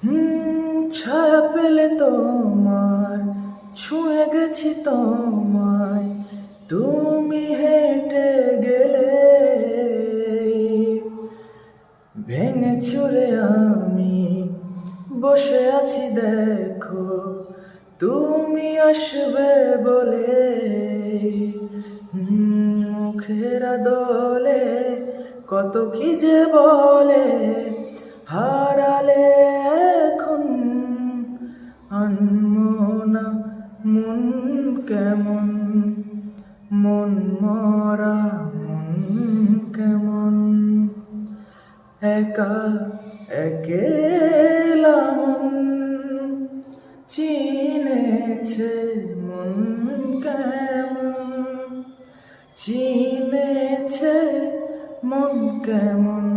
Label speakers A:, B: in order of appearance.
A: ছায়া পেলে তোমার ছুঁয়ে গেছি তোমায়, তুমি হেঁটে গেলে ভেঙে চুরে আমি বসে আছি দেখো, তুমি আসবে বলে মুখের দোলে কত কি যে বলে, হারালে এখন আনমনা মন কেমন, মন মরা মন কেমন, একা একেলা মন চিনেছে মন কেমন, চিনেছে মন কেমন।